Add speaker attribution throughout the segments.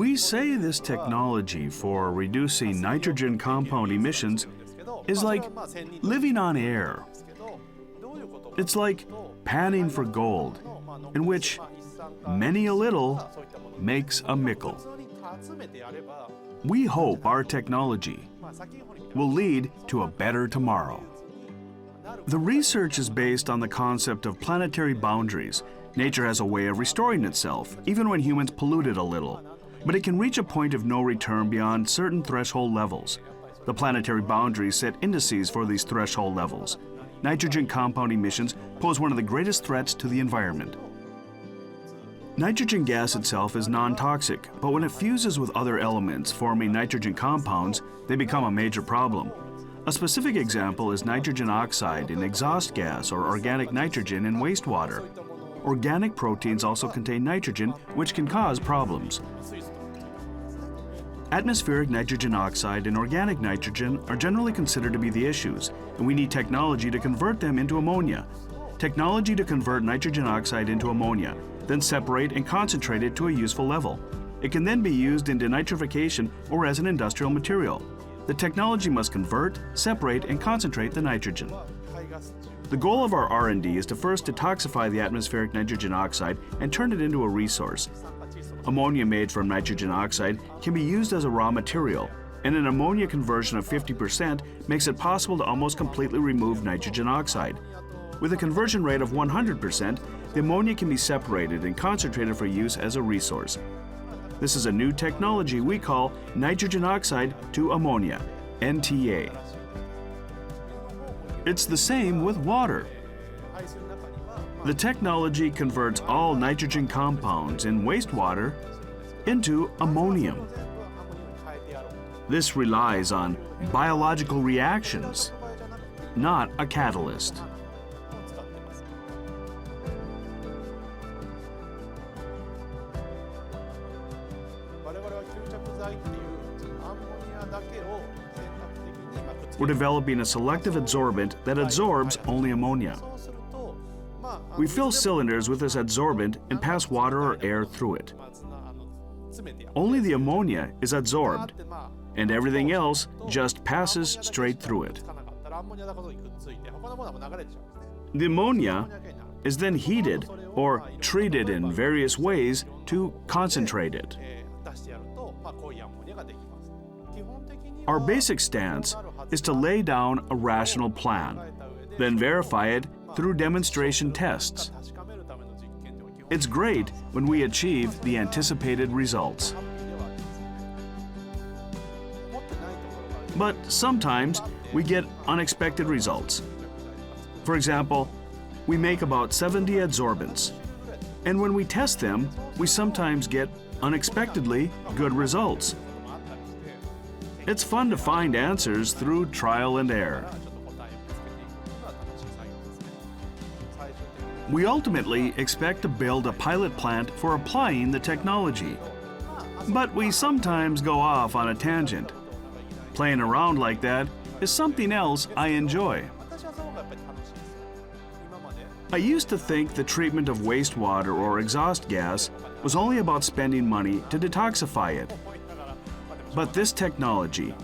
Speaker 1: We say this technology for reducing nitrogen compound emissions is like living on air. It's like panning for gold, in which many a little makes a mickle. We hope our technology will lead to a better tomorrow. The research is based on the concept of planetary boundaries. Nature has a way of restoring itself, even when humans pollute it a little. But it can reach a point of no return beyond certain threshold levels. The planetary boundaries set indices for these threshold levels. Nitrogen compound emissions pose one of the greatest threats to the environment. Nitrogen gas itself is non-toxic, but when it fuses with other elements forming nitrogen compounds, they become a major problem. A specific example is nitrogen oxide in exhaust gas or organic nitrogen in wastewater. Organic proteins also contain nitrogen, which can cause problems. Atmospheric nitrogen oxide and organic nitrogen are generally considered to be the issues, and we need technology to convert them into ammonia. Technology to convert nitrogen oxide into ammonia, then separate and concentrate it to a useful level. It can then be used in denitrification or as an industrial material. The technology must convert, separate, and concentrate the nitrogen. The goal of our R&D is to first detoxify the atmospheric nitrogen oxide and turn it into a resource. Ammonia made from nitrogen oxide can be used as a raw material, and an ammonia conversion of 50% makes it possible to almost completely remove nitrogen oxide. With a conversion rate of 100%, the ammonia can be separated and concentrated for use as a resource. This is a new technology we call nitrogen oxide to ammonia, NTA. It's the same with water. The technology converts all nitrogen compounds in wastewater into ammonium. This relies on biological reactions, not a catalyst. We're developing a selective adsorbent that adsorbs only ammonia. We fill cylinders with this adsorbent and pass water or air through it. Only the ammonia is adsorbed, and everything else just passes straight through it. The ammonia is then heated or treated in various ways to concentrate it. Our basic stance is to lay down a rational plan, then verify it through demonstration tests. It's great when we achieve the anticipated results. But sometimes we get unexpected results. For example, we make about 70 adsorbents, and when we test them, we sometimes get unexpectedly good results. It's fun to find answers through trial and error. We ultimately expect to build a pilot plant for applying the technology. But we sometimes go off on a tangent. Playing around like that is something else I enjoy. I used to think the treatment of wastewater or exhaust gas was only about spending money to detoxify it. But this technology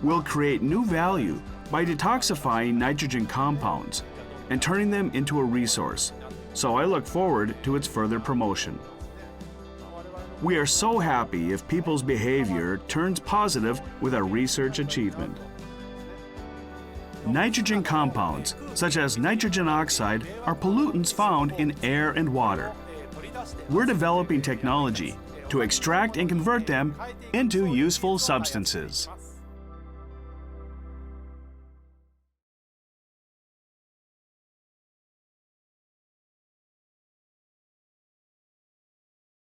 Speaker 1: will create new value by detoxifying nitrogen compounds and turning them into a resource, so I look forward to its further promotion. We are so happy if people's behavior turns positive with our research achievement. Nitrogen compounds, such as nitrogen oxide, are pollutants found in air and water. We're developing technology to extract and convert them into useful substances.